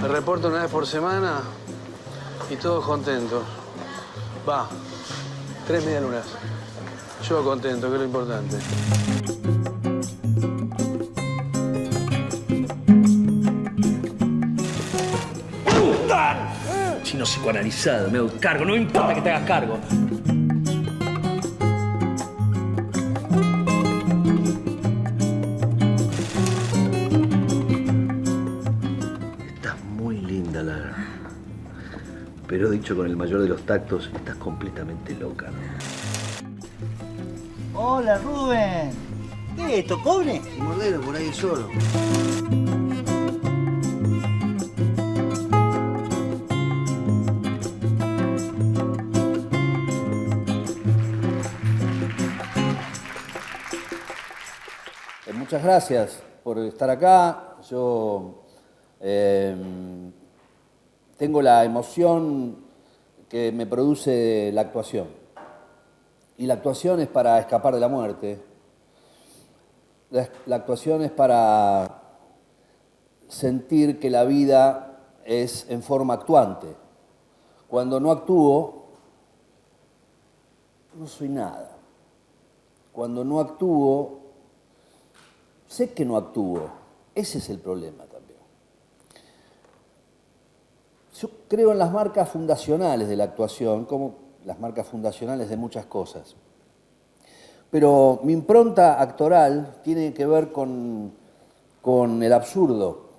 Me reporto una vez por semana y todos contentos. Va, 3 medialunas. Yo contento, que es lo importante. Chino psicoanalizado, me hago cargo, no me importa que te hagas cargo. Estás muy linda, Lara. Pero dicho con el mayor de los tactos, estás completamente loca, ¿no? Hola, Rubén. ¿Qué es esto, pobre? Y Mordero, por ahí solo. Muchas gracias por estar acá. Yo tengo la emoción que me produce la actuación. Y la actuación es para escapar de la muerte. La actuación es para sentir que la vida es en forma actuante. Cuando no actúo, no soy nada. Cuando no actúo, sé que no actúo. Ese es el problema también. Yo creo en las marcas fundacionales de la actuación, como las marcas fundacionales de muchas cosas. Pero mi impronta actoral tiene que ver con el absurdo.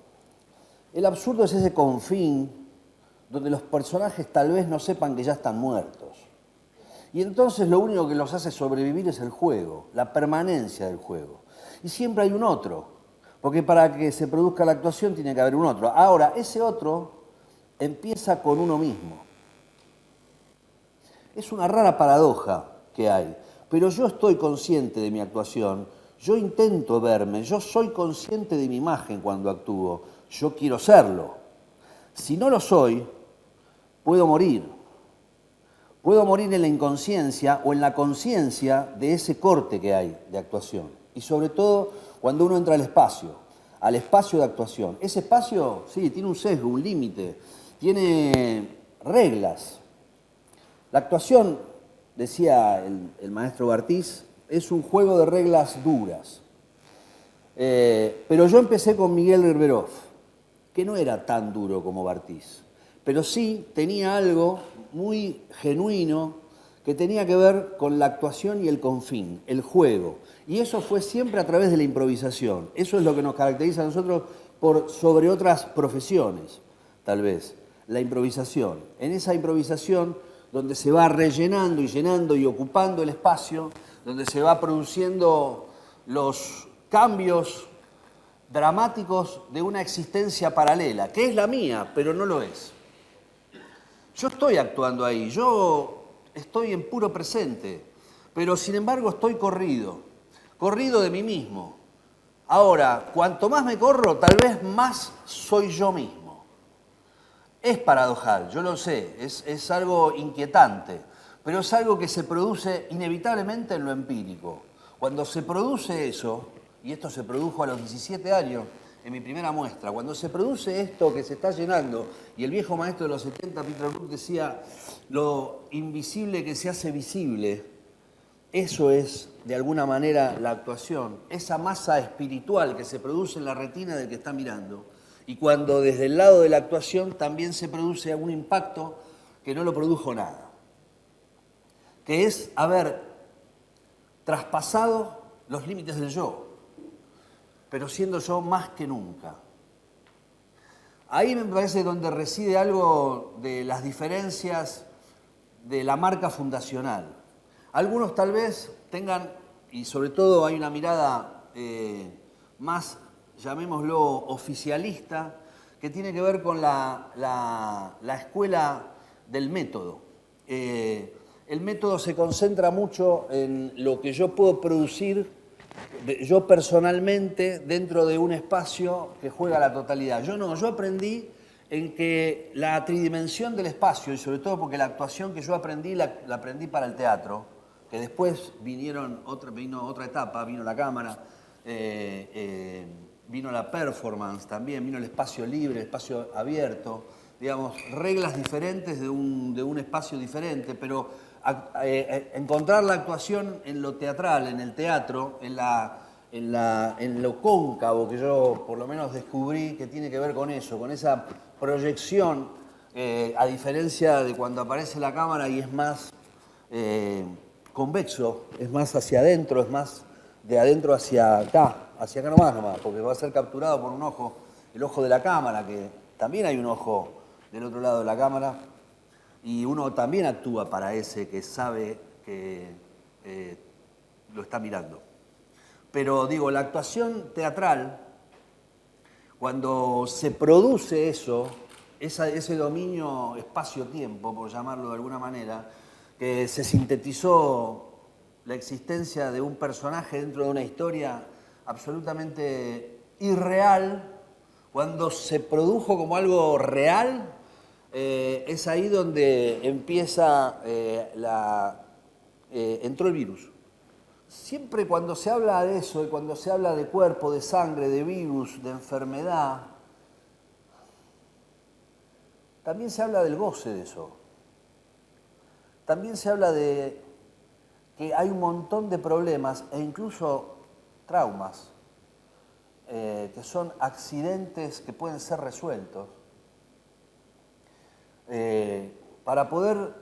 El absurdo es ese confín donde los personajes tal vez no sepan que ya están muertos. Y entonces lo único que los hace sobrevivir es el juego, la permanencia del juego. Y siempre hay un otro, porque para que se produzca la actuación tiene que haber un otro. Ahora, ese otro empieza con uno mismo. Es una rara paradoja que hay, pero yo estoy consciente de mi actuación, yo intento verme, yo soy consciente de mi imagen cuando actúo, yo quiero serlo. Si no lo soy, puedo morir. Puedo morir en la inconsciencia o en la conciencia de ese corte que hay de actuación. Y sobre todo cuando uno entra al espacio de actuación. Ese espacio, sí, tiene un sesgo, un límite, tiene reglas. La actuación, decía el maestro Bartiz, es un juego de reglas duras. Pero yo empecé con Miguel Herberov, que no era tan duro como Bartiz, pero sí tenía algo muy genuino que tenía que ver con la actuación y el confín, el juego. Y eso fue siempre a través de la improvisación. Eso es lo que nos caracteriza a nosotros sobre otras profesiones, tal vez, la improvisación. En esa improvisación donde se va rellenando y llenando y ocupando el espacio, donde se va produciendo los cambios dramáticos de una existencia paralela, que es la mía, pero no lo es. Yo estoy actuando ahí, yo estoy en puro presente, pero sin embargo estoy corrido de mí mismo. Ahora, cuanto más me corro, tal vez más soy yo mismo. Es paradojal, yo lo sé, es algo inquietante, pero es algo que se produce inevitablemente en lo empírico. Cuando se produce eso, y esto se produjo a los 17 años, en mi primera muestra, cuando se produce esto que se está llenando, y el viejo maestro de los 70, Peter Brook, decía, lo invisible que se hace visible, eso es, de alguna manera, la actuación, esa masa espiritual que se produce en la retina del que está mirando, y cuando desde el lado de la actuación también se produce algún impacto que no lo produjo nada, que es haber traspasado los límites del yo, pero siendo yo más que nunca. Ahí me parece donde reside algo de las diferencias de la marca fundacional. Algunos tal vez tengan, y sobre todo hay una mirada más, llamémoslo, oficialista, que tiene que ver con la escuela del método. El método se concentra mucho en lo que yo puedo producir yo personalmente dentro de un espacio que juega la totalidad. Yo no, yo aprendí en que la tridimensión del espacio, y sobre todo porque la actuación que yo aprendí, la aprendí para el teatro, que después vino otra etapa, vino la cámara, vino la performance también, vino el espacio libre, el espacio abierto, digamos, reglas diferentes de un espacio diferente, pero encontrar la actuación en lo teatral, en el teatro, en lo cóncavo que yo por lo menos descubrí que tiene que ver con eso, con esa proyección, a diferencia de cuando aparece la cámara y es más convexo, es más hacia adentro, es más de adentro hacia acá nomás, porque va a ser capturado por un ojo, el ojo de la cámara, que también hay un ojo del otro lado de la cámara, y uno también actúa para ese que sabe que lo está mirando. Pero digo, la actuación teatral, cuando se produce eso, ese dominio espacio-tiempo, por llamarlo de alguna manera, que se sintetizó la existencia de un personaje dentro de una historia absolutamente irreal, cuando se produjo como algo real, es ahí donde empieza entró el virus. Siempre cuando se habla de eso, y cuando se habla de cuerpo, de sangre, de virus, de enfermedad, también se habla del goce de eso. También se habla de que hay un montón de problemas e incluso traumas, que son accidentes que pueden ser resueltos, para poder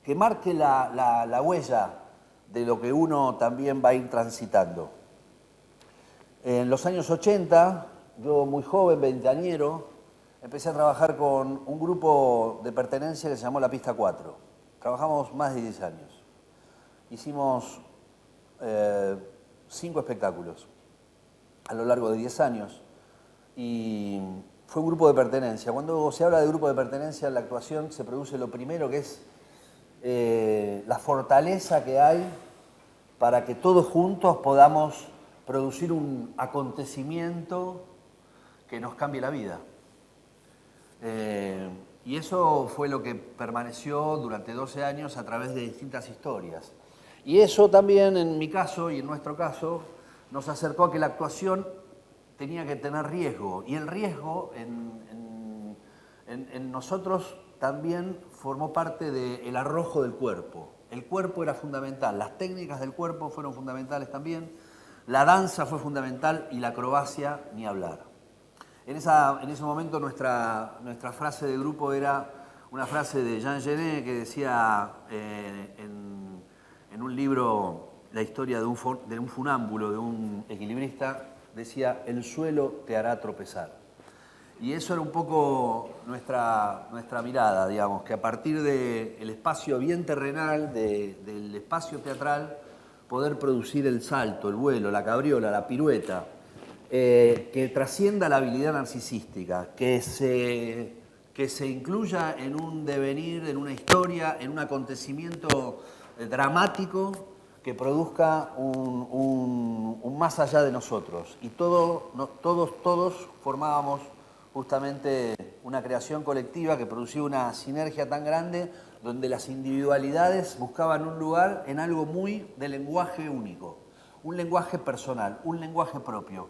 que marque la huella de lo que uno también va a ir transitando. En los años 80, yo muy joven, veinteañero, empecé a trabajar con un grupo de pertenencia que se llamó La Pista 4. Trabajamos más de 10 años. Hicimos 5 espectáculos a lo largo de 10 años y fue un grupo de pertenencia. Cuando se habla de grupo de pertenencia en la actuación se produce lo primero que es la fortaleza que hay para que todos juntos podamos producir un acontecimiento que nos cambie la vida. Y eso fue lo que permaneció durante 12 años a través de distintas historias. Y eso también, en mi caso y en nuestro caso, nos acercó a que la actuación tenía que tener riesgo. Y el riesgo en nosotros también formó parte del arrojo del cuerpo. El cuerpo era fundamental, las técnicas del cuerpo fueron fundamentales también, la danza fue fundamental y la acrobacia ni hablar. En ese momento nuestra frase de grupo era una frase de Jean Genet que decía en un libro, la historia de un funámbulo, de un equilibrista, decía: el suelo te hará tropezar. Y eso era un poco nuestra mirada, digamos, que a partir del espacio bien terrenal, del espacio teatral, poder producir el salto, el vuelo, la cabriola, la pirueta, que trascienda la habilidad narcisística, que se incluya en un devenir, en una historia, en un acontecimiento dramático que produzca un más allá de nosotros. Y todos formábamos justamente una creación colectiva que producía una sinergia tan grande donde las individualidades buscaban un lugar en algo muy de lenguaje único, un lenguaje personal, un lenguaje propio.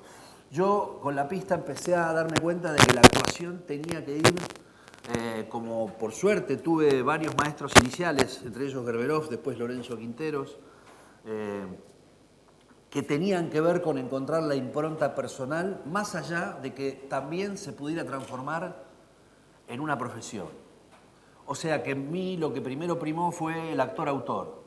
Yo con La Pista empecé a darme cuenta de que la actuación tenía que ir, como por suerte tuve varios maestros iniciales, entre ellos Gerberov, después Lorenzo Quinteros, que tenían que ver con encontrar la impronta personal, más allá de que también se pudiera transformar en una profesión. O sea que en mí lo que primero primó fue el actor-autor.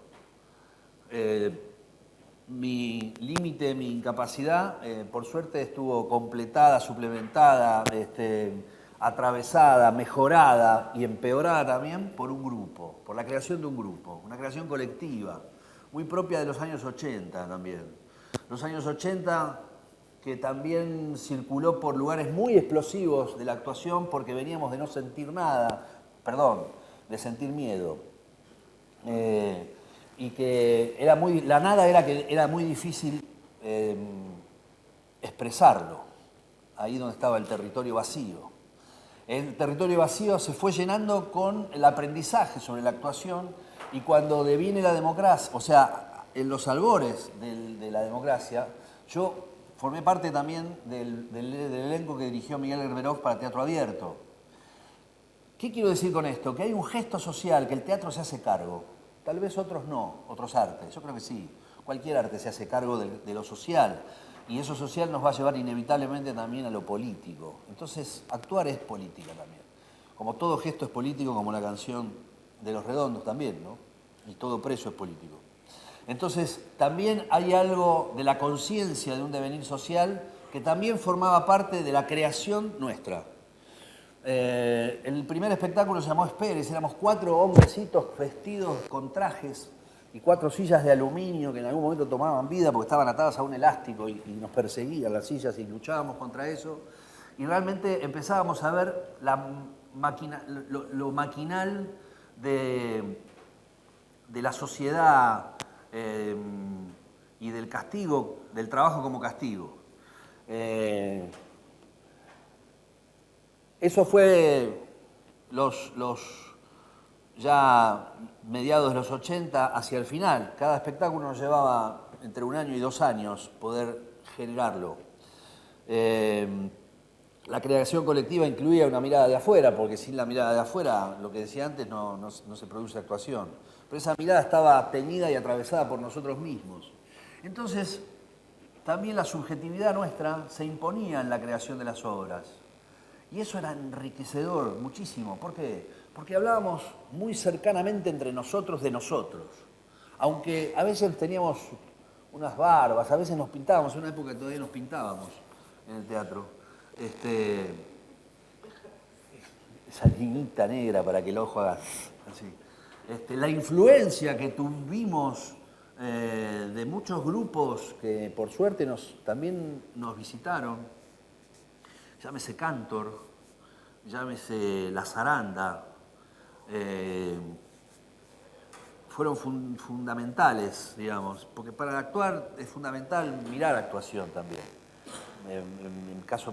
Mi límite, mi incapacidad, por suerte estuvo completada, suplementada, atravesada, mejorada y empeorada también por un grupo, por la creación de un grupo, una creación colectiva, muy propia de los años 80 también. Los años 80 que también circuló por lugares muy explosivos de la actuación porque veníamos de no sentir nada, de sentir miedo. Y que la nada era muy difícil expresarlo, ahí donde estaba el territorio vacío. El territorio vacío se fue llenando con el aprendizaje sobre la actuación Y cuando deviene la democracia, o sea, en los albores de la democracia, yo formé parte también del elenco que dirigió Miguel Herberov para Teatro Abierto. ¿Qué quiero decir con esto? Que hay un gesto social que el teatro se hace cargo. Tal vez otros no, otros artes. Yo creo que sí. Cualquier arte se hace cargo de lo social. Y eso social nos va a llevar inevitablemente también a lo político. Entonces, actuar es política también. Como todo gesto es político, como la canción de Los Redondos también, ¿no? Y todo preso es político. Entonces, también hay algo de la conciencia de un devenir social que también formaba parte de la creación nuestra. El primer espectáculo se llamó Esperes, éramos 4 hombrecitos vestidos con trajes y 4 sillas de aluminio que en algún momento tomaban vida porque estaban atadas a un elástico y nos perseguían las sillas y luchábamos contra eso. Y realmente empezábamos a ver lo maquinal de la sociedad y del castigo, del trabajo como castigo. Eso fue ya mediados de los 80 hacia el final. Cada espectáculo nos llevaba entre 1 año y 2 años poder generarlo. La creación colectiva incluía una mirada de afuera, porque sin la mirada de afuera, lo que decía antes, no se produce actuación. Pero esa mirada estaba teñida y atravesada por nosotros mismos. Entonces, también la subjetividad nuestra se imponía en la creación de las obras. Y eso era enriquecedor muchísimo. ¿Por qué? Porque hablábamos muy cercanamente entre nosotros de nosotros. Aunque a veces teníamos unas barbas, a veces nos pintábamos, en una época todavía nos pintábamos en el teatro. Esa linita negra para que el ojo haga así. La influencia que tuvimos de muchos grupos que por suerte también nos visitaron, llámese Cantor, llámese La Zaranda, fueron fundamentales, digamos, porque para actuar es fundamental mirar actuación también. En mi caso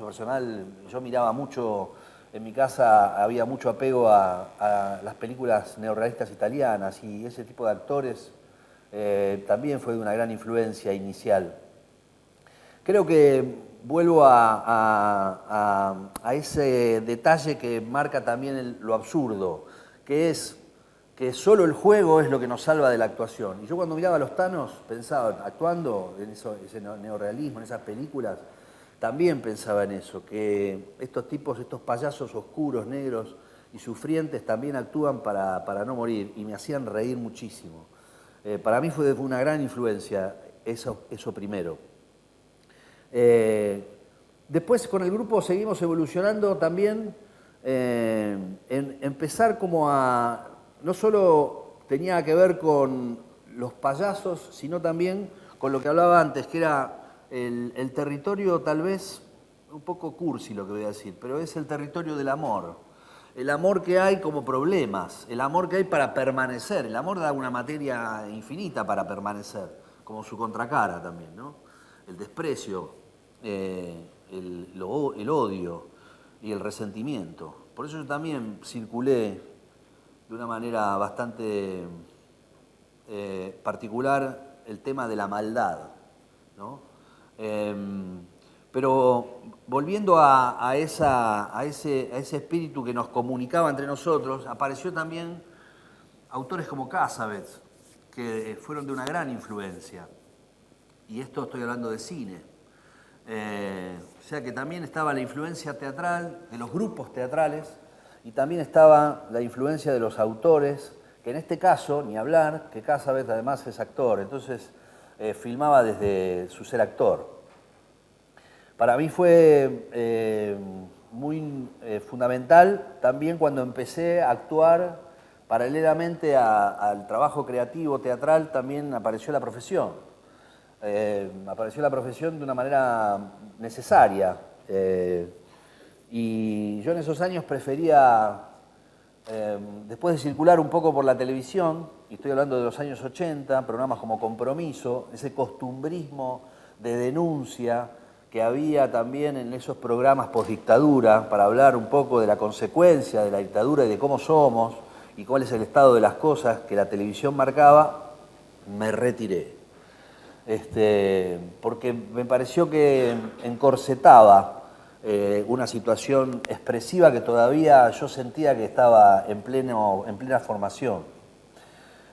personal, yo miraba mucho, en mi casa había mucho apego a las películas neorrealistas italianas y ese tipo de actores también fue de una gran influencia inicial. Creo que vuelvo a ese detalle que marca también lo absurdo, que es que solo el juego es lo que nos salva de la actuación. Y yo cuando miraba a los Thanos, pensaba, actuando en ese neorrealismo, en esas películas, también pensaba en eso, que estos tipos, estos payasos oscuros, negros y sufrientes también actúan para no morir, y me hacían reír muchísimo. Para mí fue una gran influencia eso primero. Después con el grupo seguimos evolucionando también en empezar como a... No solo tenía que ver con los payasos, sino también con lo que hablaba antes, que era el territorio tal vez, un poco cursi lo que voy a decir, pero es el territorio del amor. El amor que hay como problemas, el amor que hay para permanecer. El amor da una materia infinita para permanecer, como su contracara también, ¿no? El desprecio, el odio y el resentimiento. Por eso yo también circulé de una manera bastante particular el tema de la maldad, ¿no? Pero volviendo a ese espíritu que nos comunicaba entre nosotros, apareció también autores como Cassavetes, que fueron de una gran influencia. Y esto estoy hablando de cine. O sea que también estaba la influencia teatral, de los grupos teatrales, y también estaba la influencia de los autores, que en este caso, ni hablar, que Cassavetes además es actor, entonces filmaba desde su ser actor. Para mí fue muy fundamental también cuando empecé a actuar paralelamente al trabajo creativo teatral, también apareció la profesión. Apareció la profesión de una manera necesaria. Y yo en esos años prefería, después de circular un poco por la televisión, y estoy hablando de los años 80, programas como Compromiso, ese costumbrismo de denuncia que había también en esos programas postdictadura, para hablar un poco de la consecuencia de la dictadura y de cómo somos, y cuál es el estado de las cosas que la televisión marcaba, me retiré. Porque me pareció que encorsetaba una situación expresiva que todavía yo sentía que estaba en plena formación.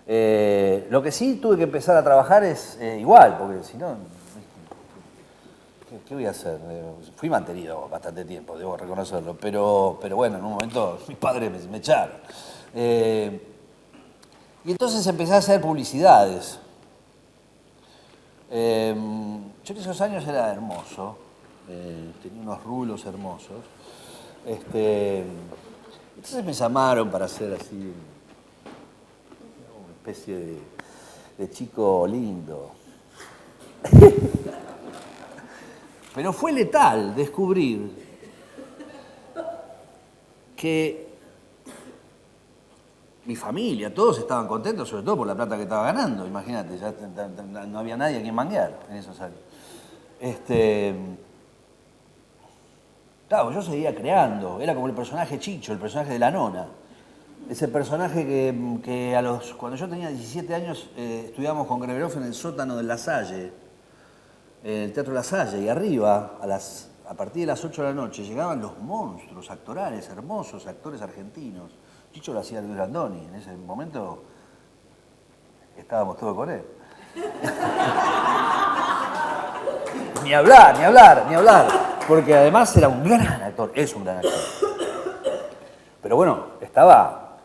Lo que sí tuve que empezar a trabajar es igual, porque si no, ¿qué voy a hacer? Fui mantenido bastante tiempo, debo reconocerlo, pero bueno, en un momento mis padres me echaron. Y entonces empecé a hacer publicidades. Yo en esos años era hermoso, tenía unos rulos hermosos. Entonces me llamaron para hacer así una especie de chico lindo. Pero fue letal descubrir que mi familia, todos estaban contentos, sobre todo por la plata que estaba ganando. Imagínate, ya no había nadie a quien manguear en esos años. Claro, yo seguía creando, era como el personaje Chicho, el personaje de la nona. Ese personaje que cuando yo tenía 17 años estudiábamos con Greberoff en el sótano de La Salle, en el Teatro La Salle, y arriba, a partir de las 8 de la noche, llegaban los monstruos actorales, hermosos actores argentinos. Chicho lo hacía Luis Brandoni, en ese momento estábamos todos con él. Ni hablar, porque además era un gran actor, es un gran actor. Pero bueno, estaba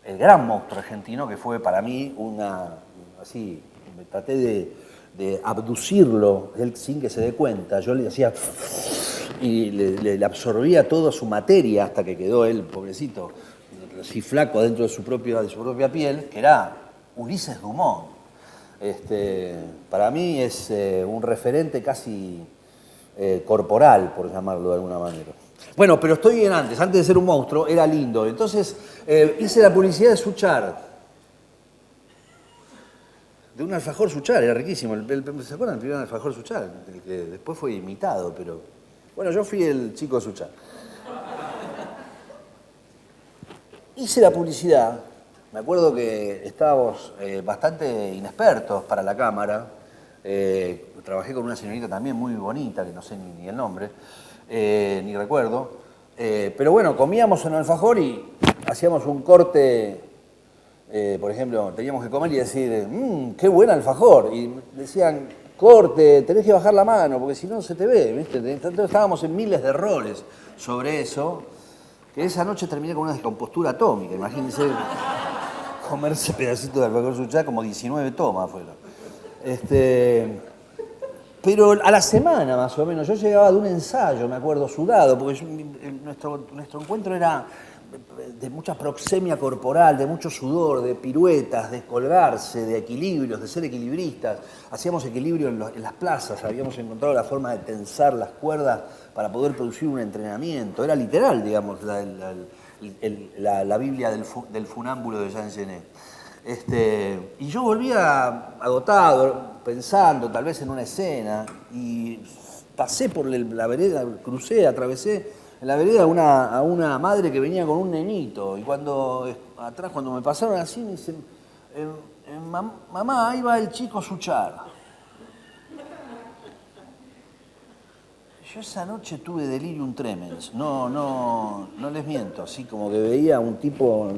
el gran monstruo argentino que fue para mí así, me traté de abducirlo, él sin que se dé cuenta, yo le hacía y le absorbía toda su materia hasta que quedó él, pobrecito, así flaco dentro de su propia piel, que era Ulises Dumont. Para mí es un referente casi corporal, por llamarlo de alguna manera. Bueno, pero estoy bien antes de ser un monstruo, era lindo. Entonces hice la publicidad de Suchar, de un alfajor Suchar, era riquísimo. ¿Se acuerdan del primer alfajor Suchar? El que después fue imitado, pero... Bueno, yo fui el chico de Suchar. Hice la publicidad, me acuerdo que estábamos bastante inexpertos para la cámara. Trabajé con una señorita también muy bonita, que no sé ni el nombre, ni recuerdo. Pero bueno, comíamos en el alfajor y hacíamos un corte. Por ejemplo, teníamos que comer y decir, qué buen alfajor. Y decían, corte, tenés que bajar la mano, porque si no se te ve, ¿viste? Entonces estábamos en miles de errores sobre eso, que esa noche terminé con una descompostura atómica. Imagínense comerse pedacitos de alfajor Suchar, como 19 tomas fueron. Pero a la semana, más o menos, yo llegaba de un ensayo, me acuerdo, sudado, porque nuestro encuentro era de mucha proxemia corporal, de mucho sudor, de piruetas, de colgarse, de equilibrios, de ser equilibristas. Hacíamos equilibrio en las plazas, habíamos encontrado la forma de tensar las cuerdas para poder producir un entrenamiento. Era literal, digamos, la Biblia del funámbulo de Jean Genet. Y yo volvía agotado, pensando tal vez en una escena, y pasé por la vereda, atravesé en la vereda a una madre que venía con un nenito, y cuando me pasaron así, me dicen, mamá, ahí va el chico Suchar. Yo esa noche tuve delirium tremens, no les miento, así como que veía a un tipo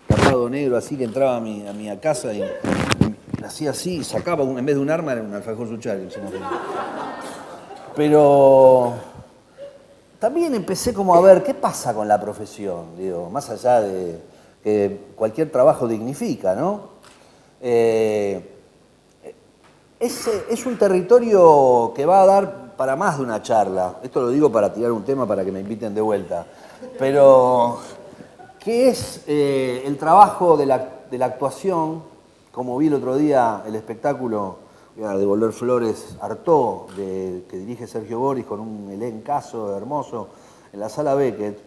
tapado negro así que entraba a mi casa y hacía así, y sacaba, en vez de un arma, era un alfajor Suchar. Pero también empecé como a ver qué pasa con la profesión, digo, más allá de que cualquier trabajo dignifica, ¿no? Es un territorio que va a dar para más de una charla. Esto lo digo para tirar un tema para que me inviten de vuelta. Pero, ¿qué es el trabajo de la actuación? Como vi el otro día el espectáculo, voy a devolver flores, Artaud, que dirige Sergio Boris, con un elencazo hermoso, en la Sala Beckett,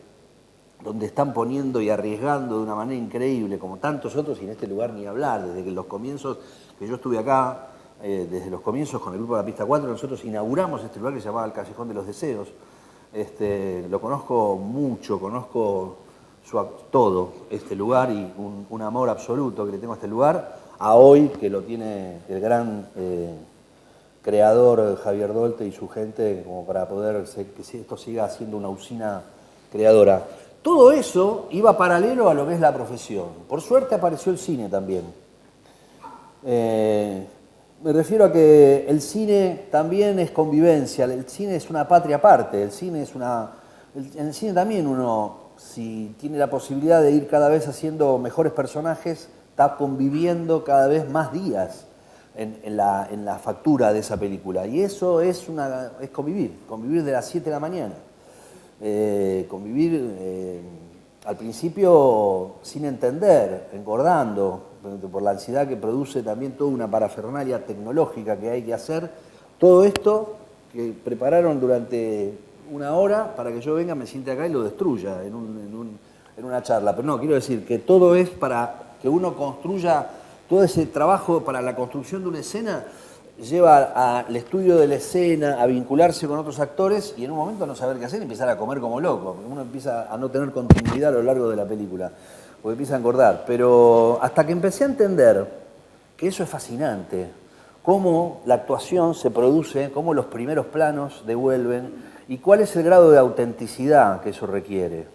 donde están poniendo y arriesgando de una manera increíble, como tantos otros, y en este lugar ni hablar, desde que los comienzos, que yo estuve acá, desde los comienzos con el grupo de la Pista 4, nosotros inauguramos este lugar que se llamaba el Callejón de los Deseos. Lo conozco mucho, conozco todo este lugar y un amor absoluto que le tengo a este lugar, a hoy que lo tiene el gran creador Javier Dolte y su gente, como para poder que esto siga siendo una usina creadora. Todo eso iba paralelo a lo que es la profesión. Por suerte apareció el cine también. Me refiero a que el cine también es convivencia, el cine es una patria aparte, el cine es una... En el cine también uno, si tiene la posibilidad de ir cada vez haciendo mejores personajes, está conviviendo cada vez más días en la factura de esa película. Y eso es convivir de las 7 de la mañana. Convivir al principio sin entender, engordando, por la ansiedad que produce también toda una parafernalia tecnológica que hay que hacer. Todo esto que prepararon durante una hora para que yo venga, me siente acá y lo destruya en una charla. Pero no, quiero decir que todo es para que uno construya, todo ese trabajo para la construcción de una escena lleva al estudio de la escena, a vincularse con otros actores y en un momento no saber qué hacer y empezar a comer como loco. Porque uno empieza a no tener continuidad a lo largo de la película, porque empieza a engordar. Pero hasta que empecé a entender que eso es fascinante, cómo la actuación se produce, cómo los primeros planos devuelven y cuál es el grado de autenticidad que eso requiere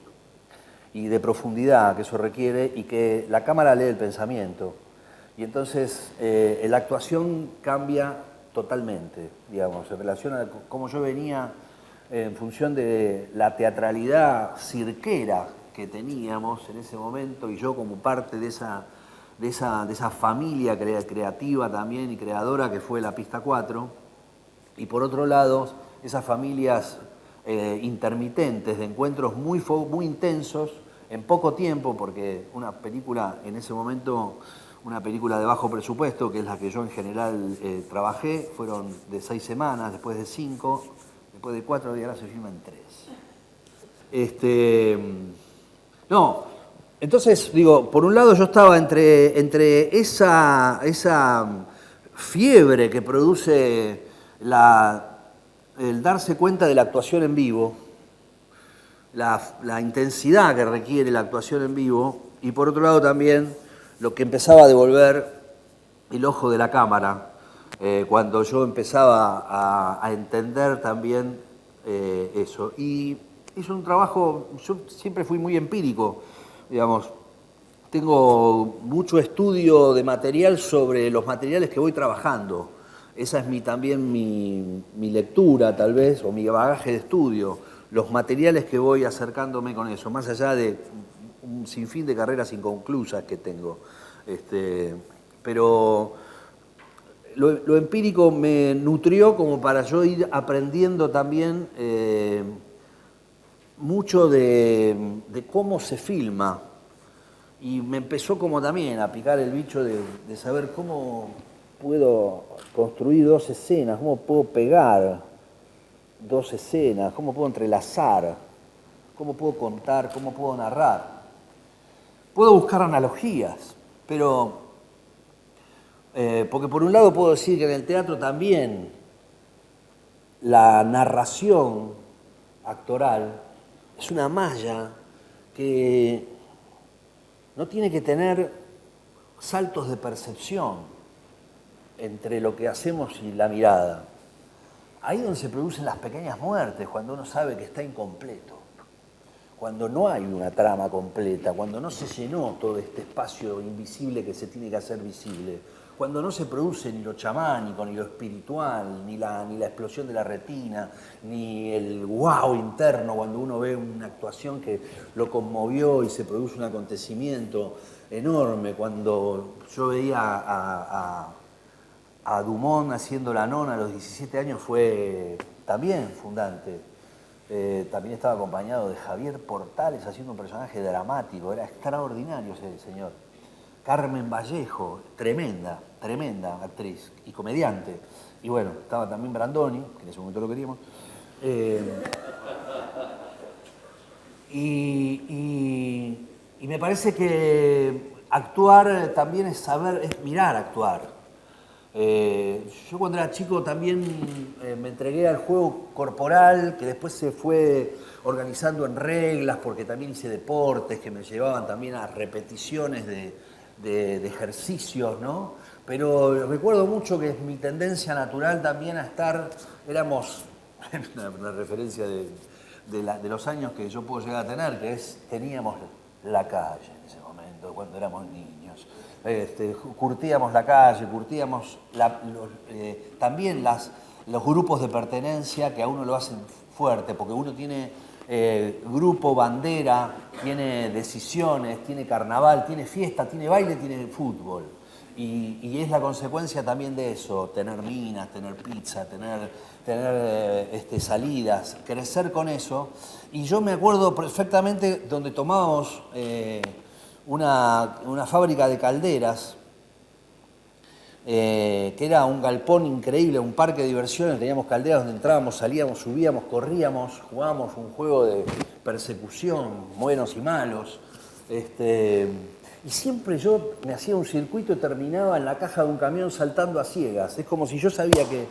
y de profundidad que eso requiere y que la cámara lee el pensamiento. Y entonces la actuación cambia totalmente, digamos, en relación a cómo yo venía en función de la teatralidad cirquera que teníamos en ese momento y yo como parte de esa familia creativa también y creadora que fue la Pista 4. Y por otro lado, esas familias intermitentes de encuentros muy intensos en poco tiempo, porque una película en ese momento... Una película de bajo presupuesto, que es la que yo en general trabajé, fueron de 6 semanas, después de 5, después de 4 y ahora se filma en 3. No, entonces digo, por un lado yo estaba entre esa fiebre que produce el darse cuenta de la actuación en vivo, la intensidad que requiere la actuación en vivo, y por otro lado también lo que empezaba a devolver el ojo de la cámara, cuando yo empezaba a entender también eso. Y hice un trabajo, yo siempre fui muy empírico, digamos, tengo mucho estudio de material sobre los materiales que voy trabajando. Esa es también mi lectura, tal vez, o mi bagaje de estudio, los materiales que voy acercándome con eso, más allá de un sinfín de carreras inconclusas que tengo. Pero lo empírico me nutrió como para yo ir aprendiendo también mucho de cómo se filma. Y me empezó como también a picar el bicho de saber cómo puedo construir 2 escenas, cómo puedo pegar 2 escenas, cómo puedo entrelazar, cómo puedo contar, cómo puedo narrar. Puedo buscar analogías, pero porque por un lado puedo decir que en el teatro también la narración actoral es una malla que no tiene que tener saltos de percepción entre lo que hacemos y la mirada. Ahí es donde se producen las pequeñas muertes, cuando uno sabe que está incompleto, cuando no hay una trama completa, cuando no se llenó todo este espacio invisible que se tiene que hacer visible, cuando no se produce ni lo chamánico, ni lo espiritual, ni la explosión de la retina, ni el wow interno cuando uno ve una actuación que lo conmovió y se produce un acontecimiento enorme. Cuando yo veía a Dumont haciendo La Nona a los 17 años fue también fundante. También estaba acompañado de Javier Portales haciendo un personaje dramático, era extraordinario ese señor. Carmen Vallejo, tremenda actriz y comediante. Y bueno, estaba también Brandoni, que en ese momento lo queríamos. Y me parece que actuar también es mirar actuar. Yo cuando era chico también me entregué al juego corporal, que después se fue organizando en reglas, porque también hice deportes que me llevaban también a repeticiones de ejercicios, ¿no? Pero recuerdo mucho que es mi tendencia natural también a estar, éramos, una referencia de los años que yo puedo llegar a tener, que es, teníamos la calle en ese momento, cuando éramos niños. Curtíamos la calle, curtíamos también los grupos de pertenencia que a uno lo hacen fuerte, porque uno tiene grupo, bandera, tiene decisiones, tiene carnaval, tiene fiesta, tiene baile, tiene fútbol. Y es la consecuencia también de eso, tener minas, tener pizza, tener salidas, crecer con eso. Y yo me acuerdo perfectamente donde tomábamos una fábrica de calderas, que era un galpón increíble, un parque de diversiones, teníamos calderas donde entrábamos, salíamos, subíamos, corríamos, jugábamos un juego de persecución, buenos y malos. Y siempre yo me hacía un circuito y terminaba en la caja de un camión saltando a ciegas. Es como si yo sabía que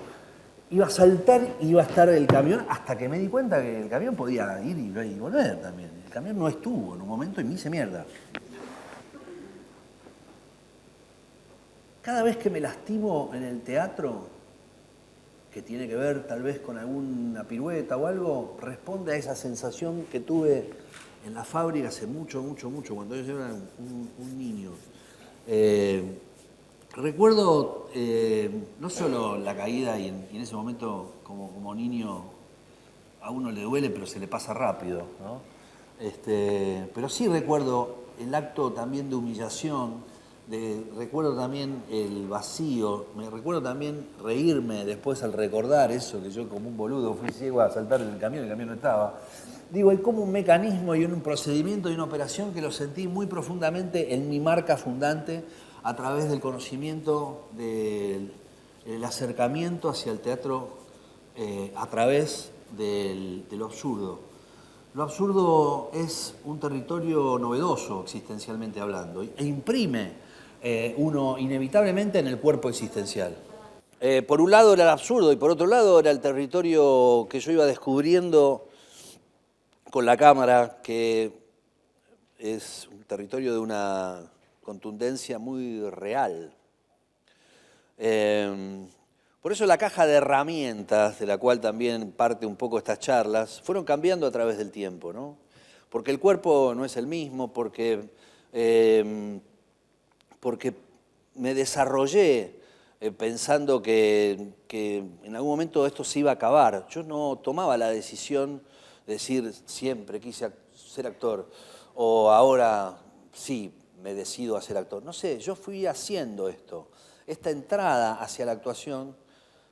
iba a saltar y iba a estar el camión, hasta que me di cuenta que el camión podía ir y volver también. El camión no estuvo en un momento y me hice mierda. Cada vez que me lastimo en el teatro, que tiene que ver tal vez con alguna pirueta o algo, responde a esa sensación que tuve en la fábrica hace mucho, cuando yo era un niño. Recuerdo no solo la caída y en ese momento como niño a uno le duele pero se le pasa rápido, ¿no? Pero sí recuerdo el acto también de humillación, recuerdo también el vacío, me recuerdo también reírme después al recordar eso, que yo como un boludo fui ciego a saltar en el camión no estaba. Digo, hay como un mecanismo y un procedimiento y una operación que lo sentí muy profundamente en mi marca fundante a través del conocimiento del acercamiento hacia el teatro a través de lo absurdo. Lo absurdo es un territorio novedoso, existencialmente hablando, e imprime uno inevitablemente en el cuerpo existencial. Por un lado era el absurdo y por otro lado era el territorio que yo iba descubriendo con la cámara, que es un territorio de una contundencia muy real. Por eso la caja de herramientas, de la cual también parte un poco estas charlas, fueron cambiando a través del tiempo, ¿no? Porque el cuerpo no es el mismo, porque me desarrollé pensando que en algún momento esto se iba a acabar. Yo no tomaba la decisión de decir siempre quise ser actor o ahora sí me decido a ser actor. No sé, yo fui haciendo esto, esta entrada hacia la actuación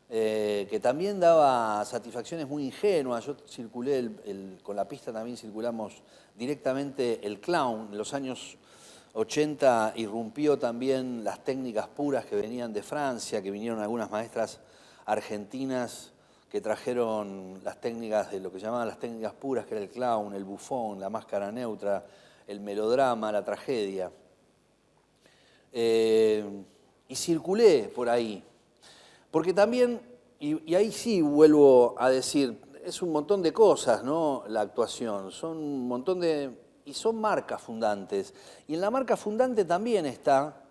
que también daba satisfacciones muy ingenuas. Yo circulé, con la pista también circulamos directamente el clown. En los años 80 irrumpió también las técnicas puras que venían de Francia, que vinieron algunas maestras argentinas que trajeron las técnicas de lo que llamaban las técnicas puras, que era el clown, el bufón, la máscara neutra, el melodrama, la tragedia. Y circulé por ahí. Porque también, y ahí sí vuelvo a decir, es un montón de cosas, ¿no? La actuación, son un montón y son marcas fundantes. Y en la marca fundante también está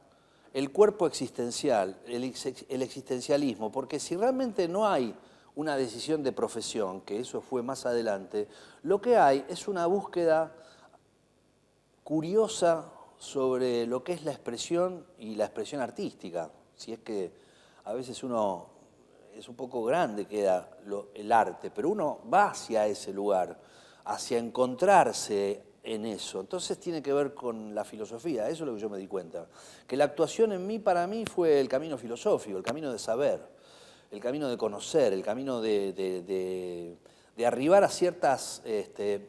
el cuerpo existencial, el existencialismo, porque si realmente no hay una decisión de profesión, que eso fue más adelante, lo que hay es una búsqueda curiosa sobre lo que es la expresión y la expresión artística. Si es que a veces uno es un poco grande, queda el arte, pero uno va hacia ese lugar, hacia encontrarse en eso. Entonces tiene que ver con la filosofía, eso es lo que yo me di cuenta. Que la actuación en mí, para mí, fue el camino filosófico, el camino de saber, el camino de conocer, el camino de arribar a ciertas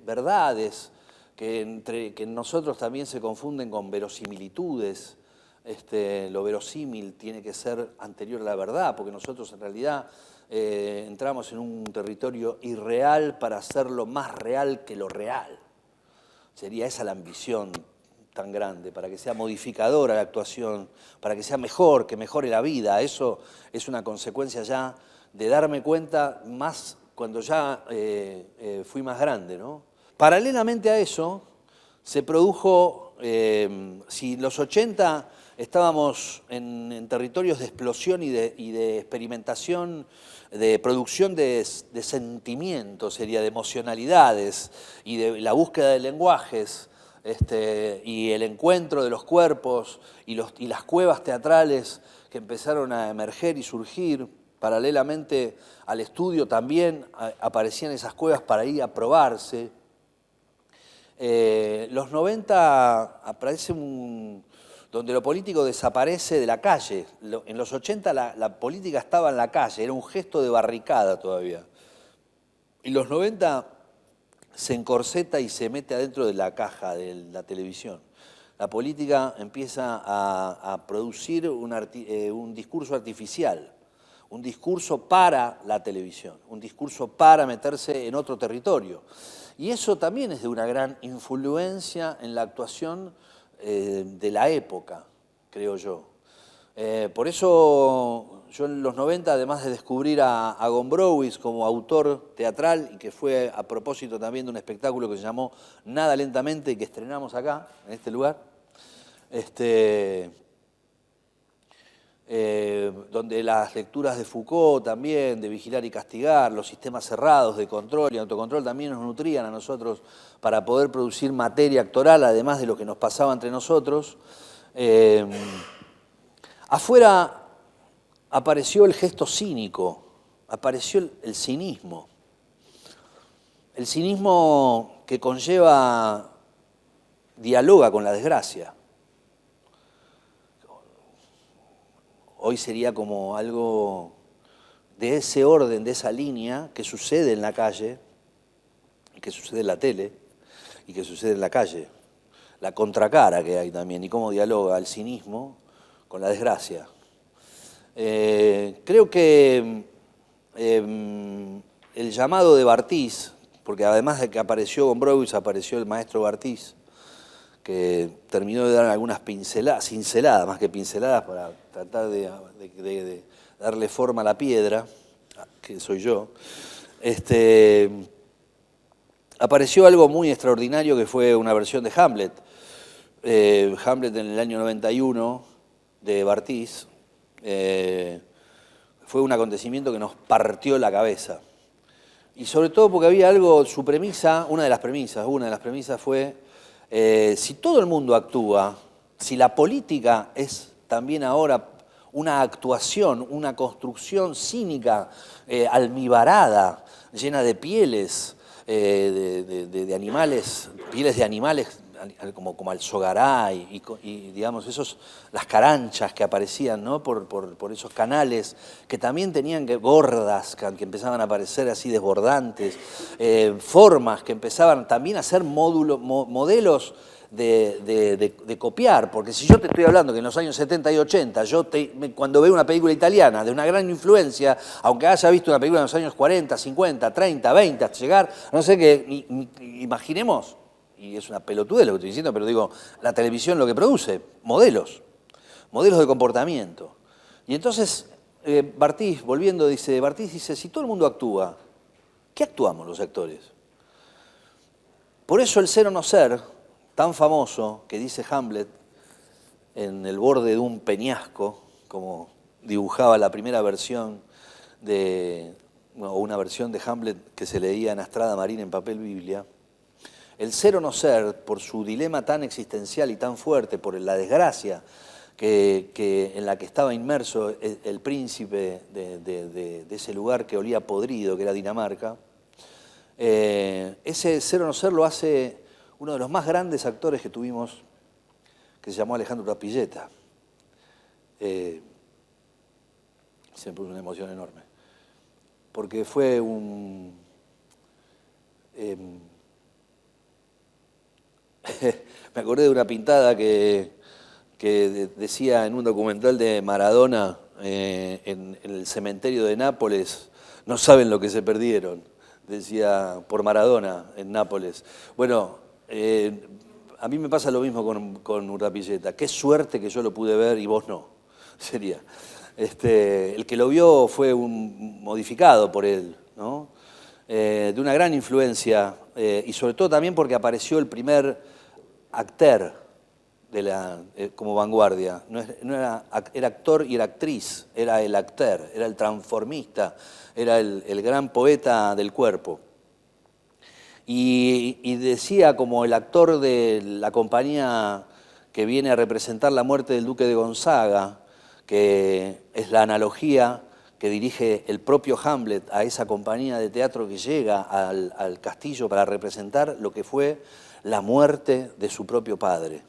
verdades que en nosotros también se confunden con verosimilitudes. Lo verosímil tiene que ser anterior a la verdad, porque nosotros en realidad entramos en un territorio irreal para hacerlo más real que lo real. Sería esa la ambición tan grande, para que sea modificadora la actuación, para que sea mejor, que mejore la vida. Eso es una consecuencia ya de darme cuenta más cuando ya fui más grande, ¿no? Paralelamente a eso, se produjo, si en los 80 estábamos en territorios de explosión y de experimentación, de producción de sentimientos, sería de emocionalidades y de la búsqueda de lenguajes, y el encuentro de los cuerpos y las cuevas teatrales que empezaron a emerger y surgir. Paralelamente al estudio también aparecían esas cuevas para ir a probarse. Los 90 aparece donde lo político desaparece de la calle. En los 80 la política estaba en la calle, era un gesto de barricada todavía. Y los 90 se encorseta y se mete adentro de la caja de la televisión. La política empieza a producir un discurso artificial, un discurso para la televisión, un discurso para meterse en otro territorio. Y eso también es de una gran influencia en la actuación de la época, creo yo. Por eso yo en los 90, además de descubrir a Gombrowicz como autor teatral, y que fue a propósito también de un espectáculo que se llamó Nada Lentamente, y que estrenamos acá, en este lugar, donde las lecturas de Foucault también, de Vigilar y Castigar, los sistemas cerrados de control y autocontrol también nos nutrían a nosotros para poder producir materia actoral, además de lo que nos pasaba entre nosotros. Afuera apareció el gesto cínico, apareció el cinismo. El cinismo que dialoga con la desgracia. Hoy sería como algo de ese orden, de esa línea, que sucede en la calle, que sucede en la tele y que sucede en la calle. La contracara que hay también y cómo dialoga el cinismo con la desgracia. Creo que el llamado de Bartís, porque además de que apareció Gombrowicz, apareció el maestro Bartís, que terminó de dar algunas cinceladas, más que pinceladas, para tratar de darle forma a la piedra, que soy yo, apareció algo muy extraordinario que fue una versión de Hamlet. Hamlet en el año 91 de Bartís, fue un acontecimiento que nos partió la cabeza. Y sobre todo porque había algo, una de las premisas fue, si todo el mundo actúa, si la política es también ahora una actuación, una construcción cínica, almibarada, llena de pieles, de animales, pieles de animales como Alzogaray y digamos las caranchas que aparecían, ¿no? por esos canales que también tenían gordas que empezaban a aparecer así desbordantes, formas que empezaban también a ser modelos de copiar, porque si yo te estoy hablando que en los años 70 y 80, cuando veo una película italiana de una gran influencia, aunque haya visto una película en los años 40, 50, 30, 20, hasta llegar, no sé qué, imaginemos, y es una pelotudez lo que estoy diciendo, pero digo, la televisión lo que produce, modelos de comportamiento. Y entonces Bartís dice, si todo el mundo actúa, ¿qué actuamos los actores? Por eso el ser o no ser, tan famoso, que dice Hamlet en el borde de un peñasco, como dibujaba la primera versión una versión de Hamlet que se leía en Astrada Marín en papel Biblia. El ser o no ser, por su dilema tan existencial y tan fuerte, por la desgracia en la que estaba inmerso el príncipe de ese lugar que olía podrido, que era Dinamarca, ese ser o no ser lo hace uno de los más grandes actores que tuvimos, que se llamó Alejandro Rapilleta. Se me puso una emoción enorme, porque fue me acordé de una pintada que decía en un documental de Maradona en el cementerio de Nápoles, no saben lo que se perdieron, decía por Maradona en Nápoles. Bueno, A mí me pasa lo mismo con Urdapilleta. Qué suerte que yo lo pude ver y vos no, sería. El que lo vio fue modificado por él, ¿no? De una gran influencia, y sobre todo también porque apareció el primer actor como vanguardia. Era actor y era actriz, era el actor, era el transformista, era el gran poeta del cuerpo. Y decía como el actor de la compañía que viene a representar la muerte del duque de Gonzaga, que es la analogía que dirige el propio Hamlet a esa compañía de teatro que llega al castillo para representar lo que fue la muerte de su propio padre.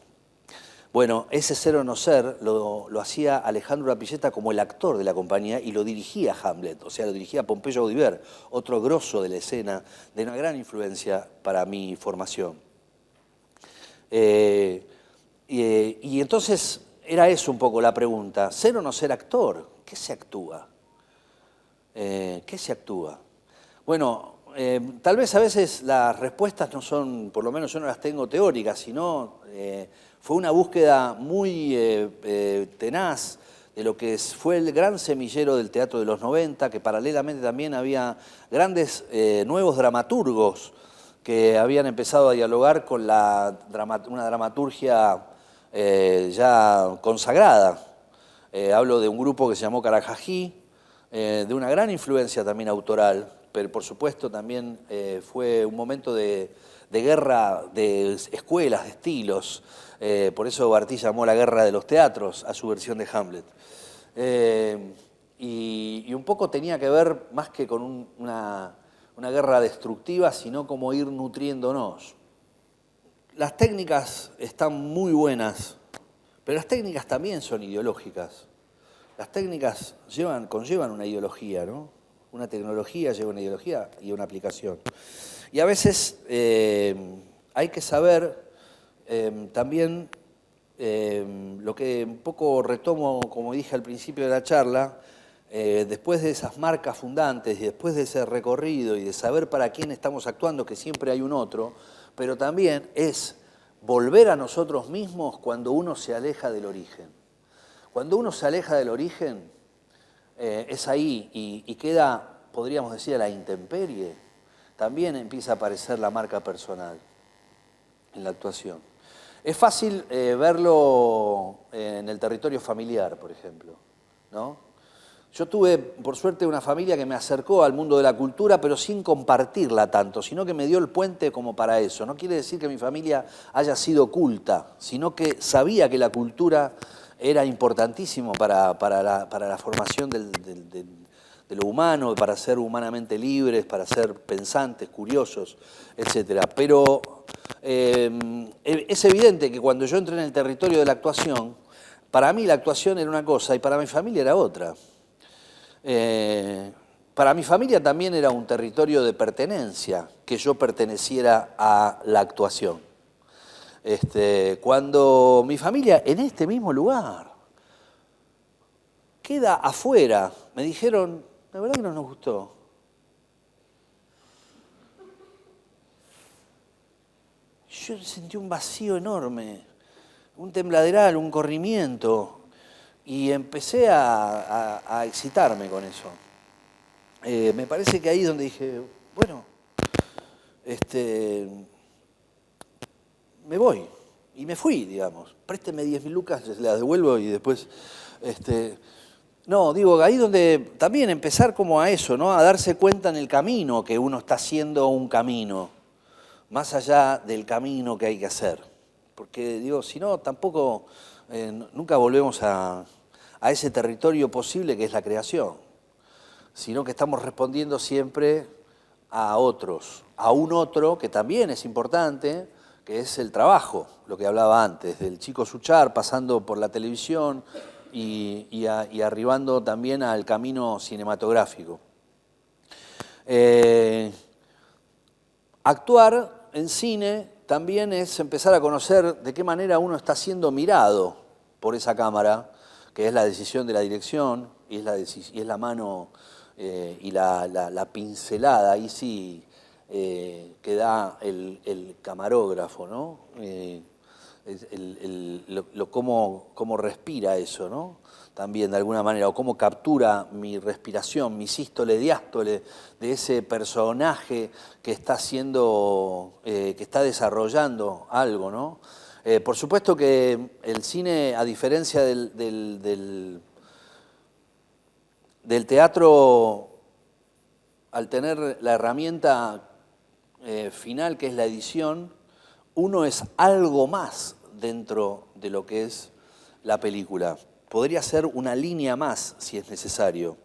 Bueno, ese ser o no ser lo hacía Alejandro Urdapilleta como el actor de la compañía y lo dirigía Hamlet, o sea, lo dirigía Pompeyo Audibert, otro grosso de la escena, de una gran influencia para mi formación. Y entonces era eso un poco la pregunta, ¿ser o no ser actor? ¿Qué se actúa? ¿Qué se actúa? Bueno, tal vez a veces las respuestas no son, por lo menos yo no las tengo teóricas, sino fue una búsqueda muy tenaz de lo que fue el gran semillero del teatro de los 90, que paralelamente también había grandes nuevos dramaturgos que habían empezado a dialogar con una dramaturgia ya consagrada. Hablo de un grupo que se llamó Carajají, de una gran influencia también autoral, pero por supuesto también fue un momento de guerra de escuelas, de estilos. Por eso Bartí llamó la guerra de los teatros a su versión de Hamlet. Y un poco tenía que ver más que con una guerra destructiva, sino como ir nutriéndonos. Las técnicas están muy buenas, pero las técnicas también son ideológicas. Las técnicas conllevan una ideología, ¿no? Una tecnología lleva una ideología y una aplicación. Y a veces hay que saber también lo que un poco retomo, como dije al principio de la charla, después de esas marcas fundantes y después de ese recorrido y de saber para quién estamos actuando, que siempre hay un otro, pero también es volver a nosotros mismos cuando uno se aleja del origen. Cuando uno se aleja del origen, es ahí y queda, podríamos decir, a la intemperie, también empieza a aparecer la marca personal en la actuación. Es fácil verlo en el territorio familiar, por ejemplo, ¿no? Yo tuve, por suerte, una familia que me acercó al mundo de la cultura, pero sin compartirla tanto, sino que me dio el puente como para eso. No quiere decir que mi familia haya sido culta, sino que sabía que la cultura era importantísimo para la formación de lo humano, para ser humanamente libres, para ser pensantes, curiosos, etc. Pero es evidente que cuando yo entré en el territorio de la actuación, para mí la actuación era una cosa y para mi familia era otra. Para mi familia también era un territorio de pertenencia, que yo perteneciera a la actuación. Cuando mi familia, en este mismo lugar, queda afuera, me dijeron, la verdad que no nos gustó. Yo sentí un vacío enorme, un tembladeral, un corrimiento. Y empecé a excitarme con eso. Me parece que ahí es donde dije, bueno, me voy. Y me fui, digamos. Présteme 10.000 lucas, las devuelvo y después... No, digo, ahí donde también empezar como a eso, ¿no? A darse cuenta en el camino que uno está haciendo un camino, más allá del camino que hay que hacer. Porque, digo, si no, tampoco, nunca volvemos a ese territorio posible que es la creación, sino que estamos respondiendo siempre a otros, a un otro que también es importante, que es el trabajo, lo que hablaba antes, del Chico Suchar, pasando por la televisión y arribando también al camino cinematográfico. Actuar en cine también es empezar a conocer de qué manera uno está siendo mirado por esa cámara, que es la decisión de la dirección y es la mano y la pincelada, ahí sí, que da el camarógrafo, ¿no? cómo respira eso, ¿no? También de alguna manera, o cómo captura mi respiración, mi sístole, diástole, de ese personaje que está que está desarrollando algo, ¿no? Por supuesto que el cine, a diferencia del teatro, al tener la herramienta final, que es la edición, uno es algo más dentro de lo que es la película. Podría ser una línea más, si es necesario.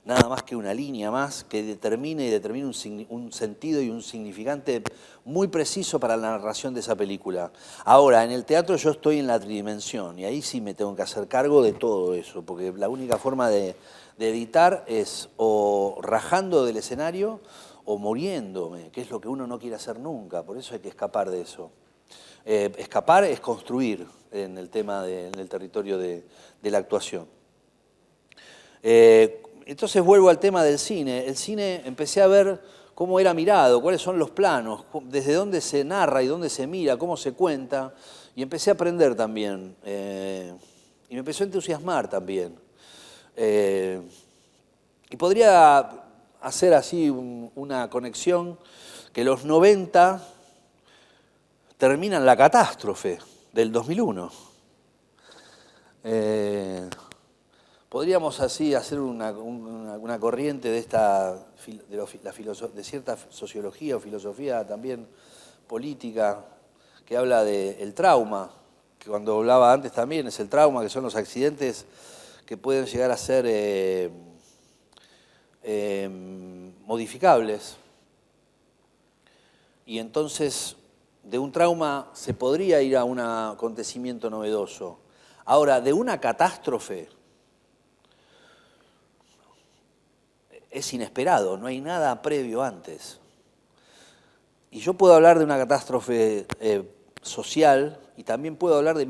Nada más que una línea más que determine un sentido y un significante muy preciso para la narración de esa película. Ahora, en el teatro yo estoy en la tridimensión y ahí sí me tengo que hacer cargo de todo eso, porque la única forma de editar es o rajando del escenario o muriéndome, que es lo que uno no quiere hacer nunca, por eso hay que escapar de eso. Escapar es construir en el tema en el territorio de la actuación. Entonces vuelvo al tema del cine. El cine empecé a ver cómo era mirado, cuáles son los planos, desde dónde se narra y dónde se mira, cómo se cuenta, y empecé a aprender también. Y me empezó a entusiasmar también. Y podría hacer así una conexión que los 90 terminan la catástrofe del 2001. Podríamos así hacer una corriente de de cierta sociología o filosofía también política que habla del trauma, que cuando hablaba antes también es el trauma, que son los accidentes que pueden llegar a ser modificables. Y entonces de un trauma se podría ir a un acontecimiento novedoso. Ahora, de una catástrofe es inesperado, no hay nada previo antes. Y yo puedo hablar de una catástrofe social y también puedo hablar de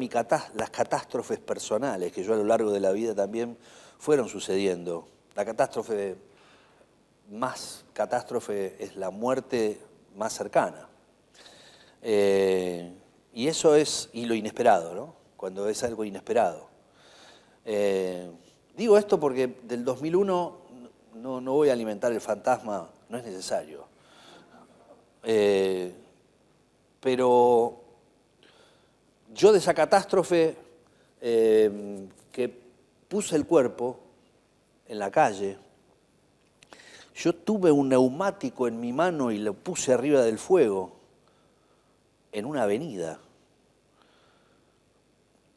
las catástrofes personales que yo a lo largo de la vida también fueron sucediendo. La más catástrofe es la muerte más cercana. Y eso es lo inesperado, ¿no? Cuando es algo inesperado. Digo esto porque del 2001 no voy a alimentar el fantasma, no es necesario. Pero yo de esa catástrofe que puse el cuerpo en la calle, yo tuve un neumático en mi mano y lo puse arriba del fuego en una avenida.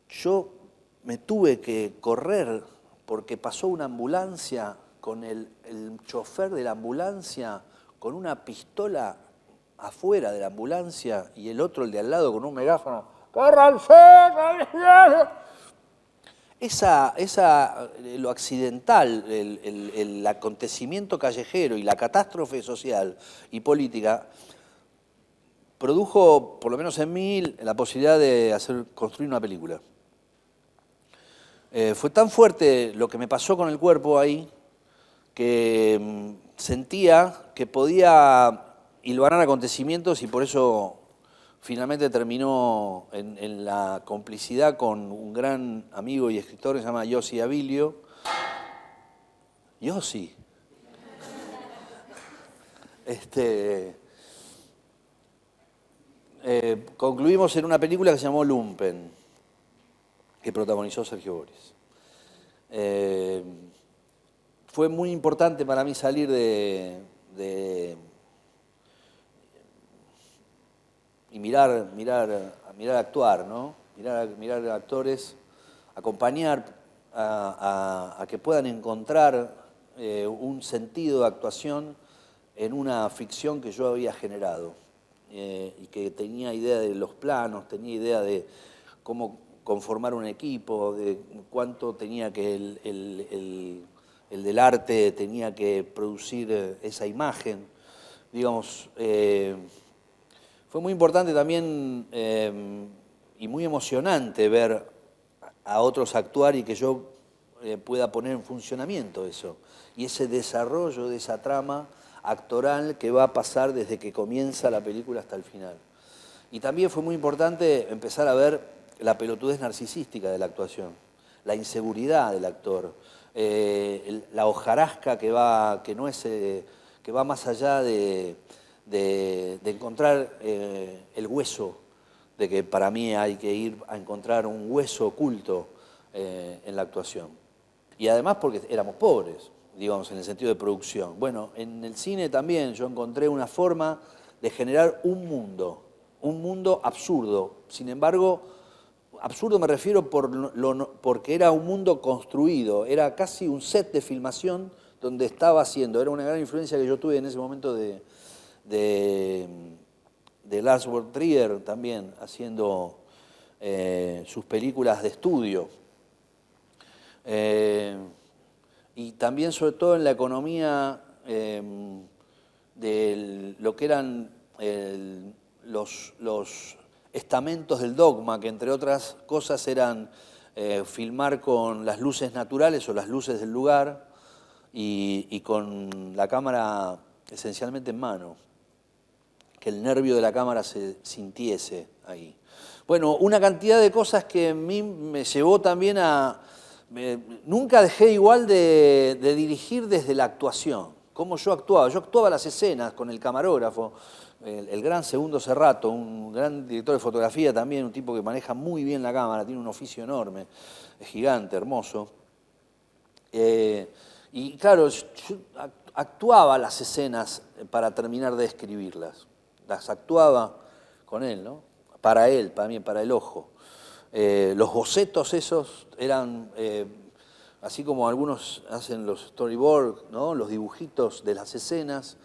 Yo me tuve que correr porque pasó una ambulancia con el chofer de la ambulancia con una pistola afuera de la ambulancia y el otro, el de al lado, con un megáfono. ¡Córranse! Lo accidental, el acontecimiento callejero y la catástrofe social y política produjo, por lo menos en mí, la posibilidad de construir una película. Fue tan fuerte lo que me pasó con el cuerpo ahí que sentía que podía hilvanar acontecimientos y por eso finalmente terminó en la complicidad con un gran amigo y escritor que se llama Yossi Abilio. Yossi. Concluimos en una película que se llamó Lumpen, que protagonizó Sergio Boris. Fue muy importante para mí salir y mirar actuar, ¿no? Mirar actores, acompañar a que puedan encontrar un sentido de actuación en una ficción que yo había generado y que tenía idea de los planos, tenía idea de cómo conformar un equipo, de cuánto tenía que el del arte tenía que producir esa imagen. Digamos, fue muy importante también y muy emocionante ver a otros actuar y que yo pueda poner en funcionamiento eso. Y ese desarrollo de esa trama actoral que va a pasar desde que comienza la película hasta el final. Y también fue muy importante empezar a ver la pelotudez narcisística de la actuación, la inseguridad del actor, la hojarasca que no es, que va más allá de encontrar el hueso, de que para mí hay que ir a encontrar un hueso oculto en la actuación. Y además porque éramos pobres, digamos, en el sentido de producción. Bueno, en el cine también yo encontré una forma de generar un mundo absurdo. Sin embargo, absurdo me refiero porque era un mundo construido, era casi un set de filmación donde estaba haciendo, era una gran influencia que yo tuve en ese momento de Lars von Trier también, haciendo sus películas de estudio. Y también sobre todo en la economía de lo que eran los estamentos del dogma, que entre otras cosas eran filmar con las luces naturales o las luces del lugar y con la cámara esencialmente en mano, que el nervio de la cámara se sintiese ahí. Bueno, una cantidad de cosas que a mí me llevó también a... nunca dejé igual de dirigir desde la actuación, cómo yo actuaba las escenas con el camarógrafo, el gran Segundo Serrato, un gran director de fotografía también, un tipo que maneja muy bien la cámara, tiene un oficio enorme, es gigante, hermoso. Y claro, yo actuaba las escenas para terminar de escribirlas, las actuaba con él, ¿no? Para él, para mí, para el ojo. Los bocetos esos eran, así como algunos hacen los storyboards, ¿no? Los dibujitos de las escenas.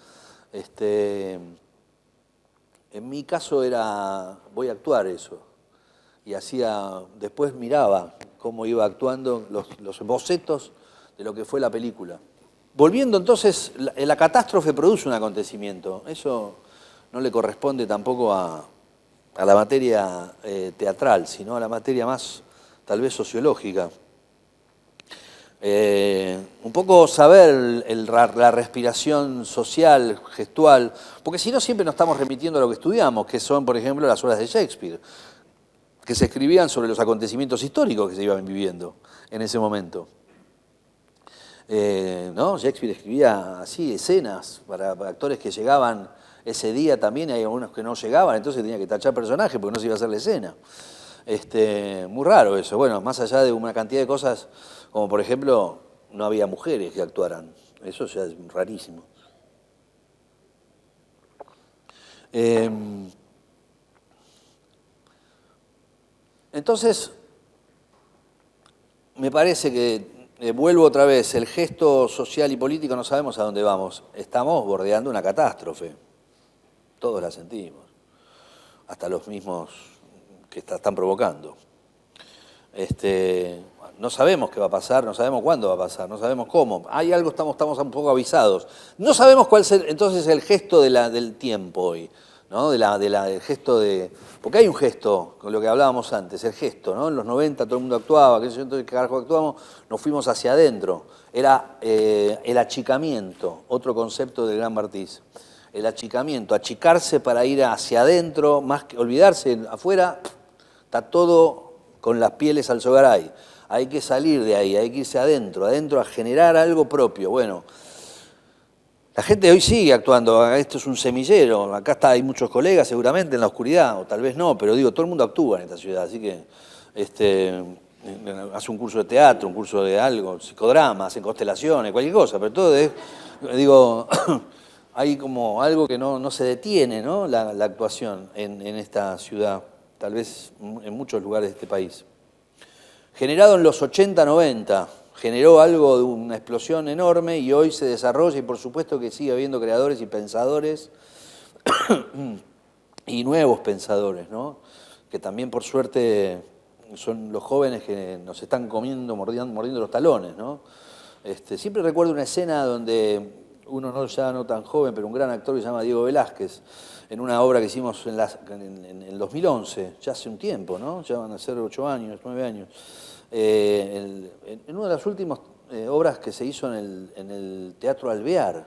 En mi caso era, voy a actuar eso. Y después miraba cómo iba actuando los bocetos de lo que fue la película. Volviendo entonces, la catástrofe produce un acontecimiento. Eso no le corresponde tampoco a la materia teatral, sino a la materia más, tal vez, sociológica. Un poco saber la respiración social, gestual, porque si no siempre nos estamos remitiendo a lo que estudiamos, que son, por ejemplo, las obras de Shakespeare, que se escribían sobre los acontecimientos históricos que se iban viviendo en ese momento. ¿No? Shakespeare escribía así escenas para actores que llegaban ese día también, hay algunos que no llegaban, entonces tenía que tachar personajes porque no se iba a hacer la escena. Muy raro eso. Bueno, más allá de una cantidad de cosas, como por ejemplo, no había mujeres que actuaran. Eso ya es rarísimo. Entonces, me parece que, vuelvo otra vez, el gesto social y político no sabemos a dónde vamos. Estamos bordeando una catástrofe. Todos la sentimos. Hasta los mismos que están provocando. No sabemos qué va a pasar, no sabemos cuándo va a pasar, no sabemos cómo. Hay algo, estamos un poco avisados. No sabemos cuál es entonces el gesto del tiempo hoy, ¿no? Del gesto de... Porque hay un gesto, con lo que hablábamos antes, el gesto, ¿no? En los 90 todo el mundo actuaba, entonces ¿qué carajo actuamos? Nos fuimos hacia adentro. Era el achicamiento, otro concepto del gran Bartiz. El achicamiento, achicarse para ir hacia adentro, más que olvidarse afuera, está todo con las pieles al sogaray. Hay que salir de ahí, hay que irse adentro a generar algo propio. Bueno, la gente hoy sigue actuando, esto es un semillero, acá hay muchos colegas seguramente en la oscuridad, o tal vez no, pero digo, todo el mundo actúa en esta ciudad, así que hace un curso de teatro, un curso de algo, psicodrama, hacen constelaciones, cualquier cosa, pero todo es, digo... Hay como algo que no se detiene, ¿no? La actuación en esta ciudad, tal vez en muchos lugares de este país. Generado en los 80, 90, generó algo de una explosión enorme y hoy se desarrolla y por supuesto que sigue habiendo creadores y pensadores y nuevos pensadores, ¿no? Que también por suerte son los jóvenes que nos están comiendo, mordiendo los talones, ¿no? Siempre recuerdo una escena donde... uno ya no tan joven, pero un gran actor que se llama Diego Velázquez, en una obra que hicimos en el 2011, ya hace un tiempo, ¿no? Ya van a ser 8 años, 9 años. En una de las últimas obras que se hizo en el Teatro Alvear,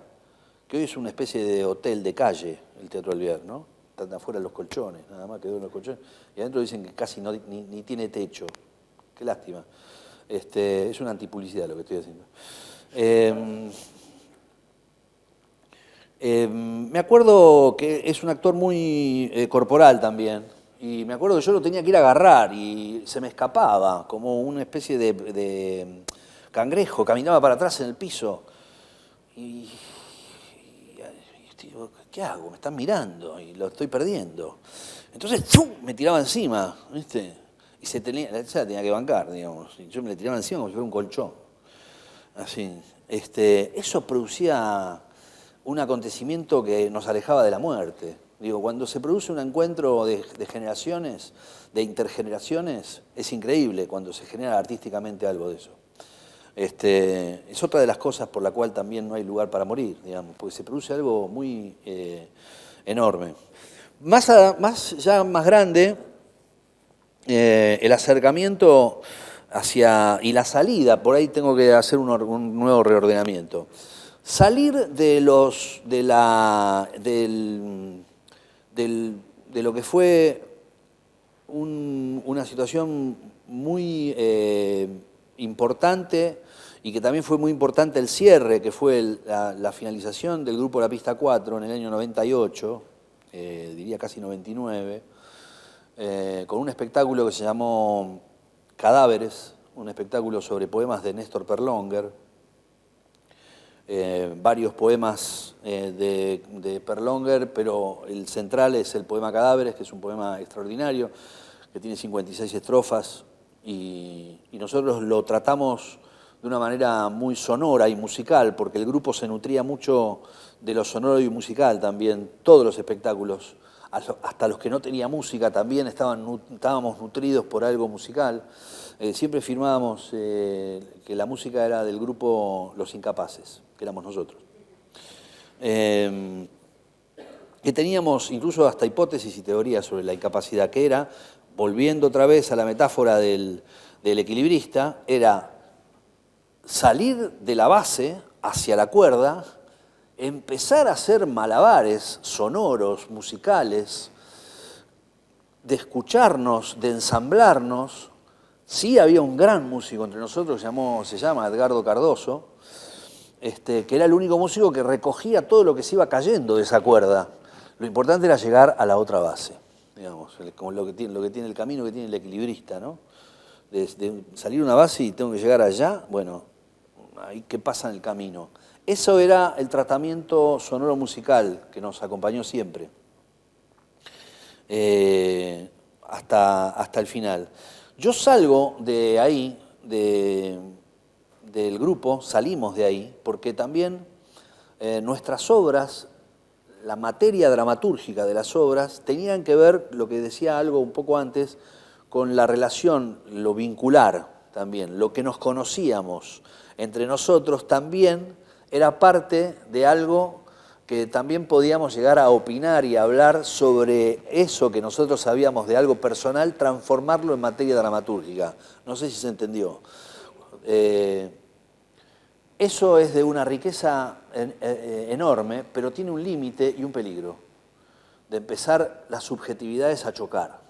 que hoy es una especie de hotel de calle, el Teatro Alvear, ¿no? están afuera los colchones, nada más quedó en los colchones. Y adentro dicen que casi ni tiene techo. Qué lástima. Es una antipublicidad lo que estoy haciendo. Me acuerdo que es un actor muy corporal también. Y me acuerdo que yo lo tenía que ir a agarrar y se me escapaba, como una especie de cangrejo, caminaba para atrás en el piso. Y digo, ¿qué hago? Me están mirando y lo estoy perdiendo. Entonces, ¡zum!, me tiraba encima, ¿viste? Y se la tenía que bancar, digamos. Y yo me le tiraba encima como si fuera un colchón. Así. Eso producía un acontecimiento que nos alejaba de la muerte. Digo, cuando se produce un encuentro de generaciones, de intergeneraciones, es increíble cuando se genera artísticamente algo de eso. Es otra de las cosas por la cual también no hay lugar para morir, digamos, porque se produce algo muy enorme. Ya más grande, el acercamiento y la salida, por ahí tengo que hacer un nuevo reordenamiento. Salir de lo que fue una situación muy importante y que también fue muy importante el cierre, que fue la finalización del grupo La Pista 4 en el año 98, diría casi 99, con un espectáculo que se llamó Cadáveres, un espectáculo sobre poemas de Néstor Perlonguer, varios poemas de Perlonguer, pero el central es el poema Cadáveres, que es un poema extraordinario, que tiene 56 estrofas, y nosotros lo tratamos de una manera muy sonora y musical, porque el grupo se nutría mucho de lo sonoro y musical también. Todos los espectáculos, hasta los que no tenía música, también estábamos nutridos por algo musical. Siempre afirmábamos que la música era del grupo Los Incapaces, que éramos nosotros. Que teníamos incluso hasta hipótesis y teorías sobre la incapacidad, que era, volviendo otra vez a la metáfora del equilibrista, era salir de la base hacia la cuerda, empezar a hacer malabares sonoros, musicales, de escucharnos, de ensamblarnos. Sí había un gran músico entre nosotros, se llama Edgardo Cardoso, que era el único músico que recogía todo lo que se iba cayendo de esa cuerda. Lo importante era llegar a la otra base, digamos, como lo que tiene el camino que tiene el equilibrista, ¿no? De salir una base y tengo que llegar allá, bueno, ahí qué pasa en el camino. Eso era el tratamiento sonoro musical que nos acompañó siempre, hasta el final. Yo salgo de ahí, del grupo, salimos de ahí, porque también nuestras obras, la materia dramatúrgica de las obras, tenían que ver, lo que decía algo un poco antes, con la relación, lo vincular también, lo que nos conocíamos entre nosotros también era parte de algo que también podíamos llegar a opinar y a hablar sobre eso que nosotros sabíamos de algo personal, transformarlo en materia dramatúrgica. No sé si se entendió. Eso es de una riqueza enorme, pero tiene un límite y un peligro, de empezar las subjetividades a chocar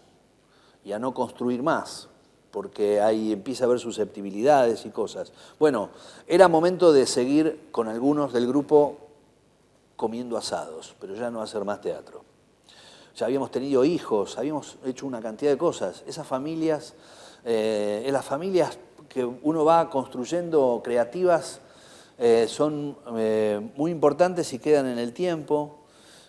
y a no construir más, porque ahí empieza a haber susceptibilidades y cosas. Bueno, era momento de seguir con algunos del grupo comiendo asados, pero ya no hacer más teatro. Ya habíamos tenido hijos, habíamos hecho una cantidad de cosas. Esas familias, las familias que uno va construyendo creativas, son muy importantes y quedan en el tiempo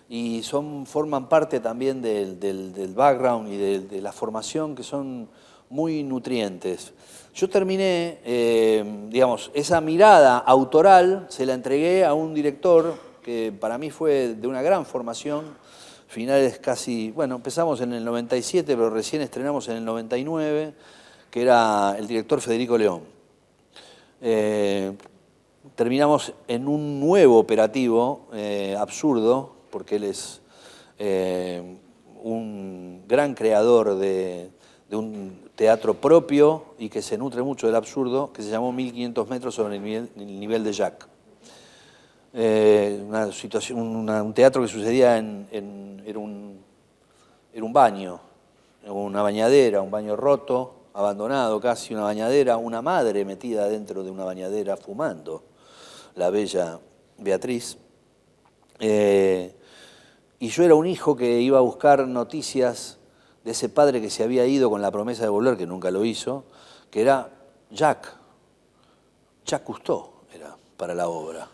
y forman parte también del background y de la formación, que son muy nutrientes. Yo terminé, digamos, esa mirada autoral se la entregué a un director que para mí fue de una gran formación, finales casi, bueno, empezamos en el 97, pero recién estrenamos en el 99, que era el director Federico León. Terminamos en un nuevo operativo absurdo, porque él es un gran creador de un teatro propio y que se nutre mucho del absurdo, que se llamó 1500 metros sobre el nivel de Jack. Un teatro que sucedía era un era un baño, una bañadera, un baño roto, abandonado casi, una bañadera, una madre metida dentro de una bañadera fumando, la bella Beatriz. Y yo era un hijo que iba a buscar noticias de ese padre que se había ido con la promesa de volver, que nunca lo hizo, que era Jacques Cousteau, era para la obra.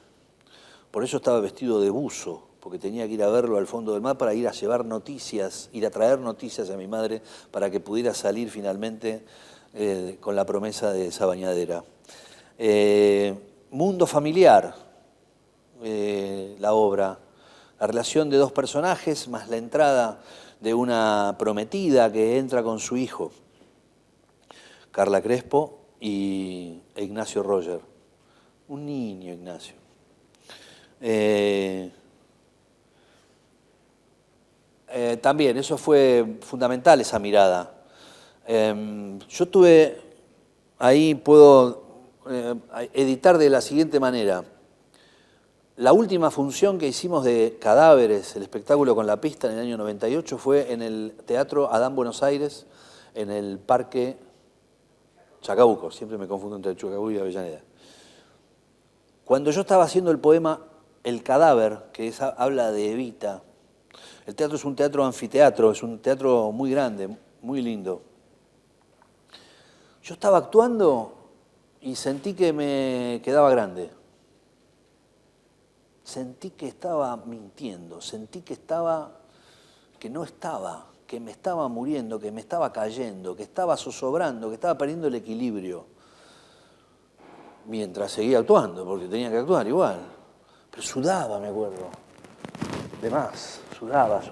Por eso estaba vestido de buzo, porque tenía que ir a verlo al fondo del mar para ir a llevar noticias, ir a traer noticias a mi madre para que pudiera salir finalmente con la promesa de esa bañadera. Mundo familiar, la obra, la relación de dos personajes, más la entrada de una prometida que entra con su hijo, Carla Crespo e Ignacio Roger. Un niño, Ignacio. También, eso fue fundamental, esa mirada. Yo tuve, ahí puedo editar de la siguiente manera. La última función que hicimos de Cadáveres, el espectáculo con la pista en el año 98, fue en el Teatro Adán Buenos Aires, en el Parque Chacabuco, siempre me confundo entre Chacabuco y Avellaneda. Cuando yo estaba haciendo el poema El Cadáver, que habla de Evita, el teatro es un teatro anfiteatro, es un teatro muy grande, muy lindo. Yo estaba actuando y sentí que me quedaba grande. Sentí que estaba mintiendo, sentí que no estaba, que me estaba muriendo, que me estaba cayendo, que estaba zozobrando, que estaba perdiendo el equilibrio. Mientras seguía actuando, porque tenía que actuar igual. Pero sudaba, me acuerdo. De más, sudaba.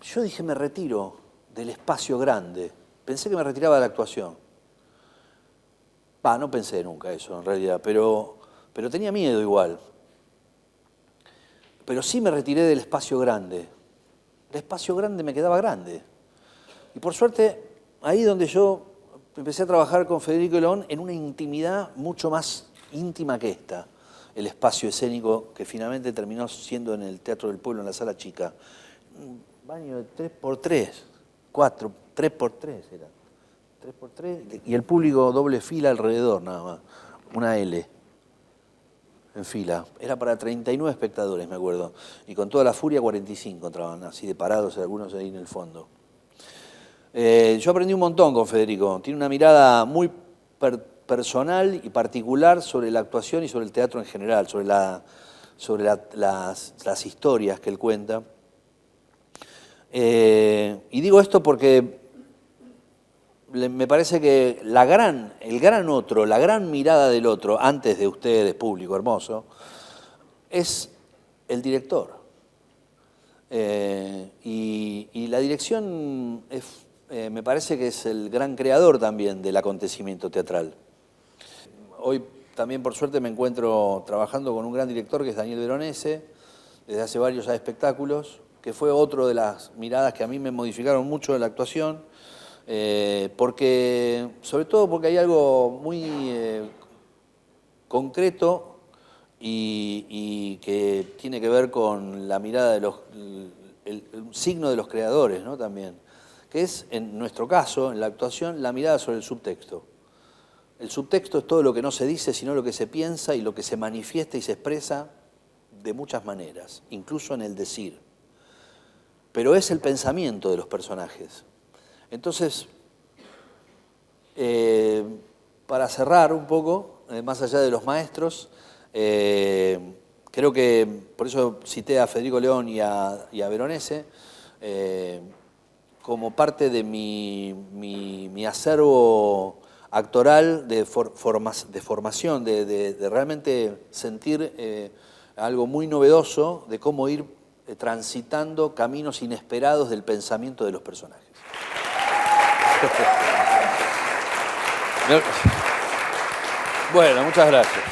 Yo dije, me retiro del espacio grande. Pensé que me retiraba de la actuación. No pensé nunca eso, en realidad, pero tenía miedo igual. Pero sí me retiré del espacio grande. El espacio grande me quedaba grande. Y por suerte, ahí donde yo empecé a trabajar con Federico León en una intimidad mucho más íntima que esta. El espacio escénico que finalmente terminó siendo en el Teatro del Pueblo, en la Sala Chica. Un baño de 3x3, 3x3 era. 3x3, y el público doble fila alrededor nada más. Una L en fila. Era para 39 espectadores, me acuerdo. Y con toda la furia 45 entraban, así de parados, algunos ahí en el fondo. Yo aprendí un montón con Federico. Tiene una mirada muy personal y particular sobre la actuación y sobre el teatro en general, sobre las historias que él cuenta. Y digo esto porque me parece que el gran otro, la gran mirada del otro, antes de ustedes, público hermoso, es el director. Y la dirección me parece que es el gran creador también del acontecimiento teatral. Hoy también, por suerte, me encuentro trabajando con un gran director que es Daniel Veronese, desde hace varios espectáculos, que fue otro de las miradas que a mí me modificaron mucho de la actuación, sobre todo porque hay algo muy concreto y que tiene que ver con la mirada de el signo de los creadores, ¿no? También, que es, en nuestro caso, en la actuación, la mirada sobre el subtexto. El subtexto es todo lo que no se dice, sino lo que se piensa y lo que se manifiesta y se expresa de muchas maneras, incluso en el decir. Pero es el pensamiento de los personajes. Entonces, para cerrar un poco, más allá de los maestros, creo que, por eso cité a Federico León y a Veronese, como parte de mi acervo actoral de formación, de realmente sentir algo muy novedoso de cómo ir transitando caminos inesperados del pensamiento de los personajes. Bueno, muchas gracias.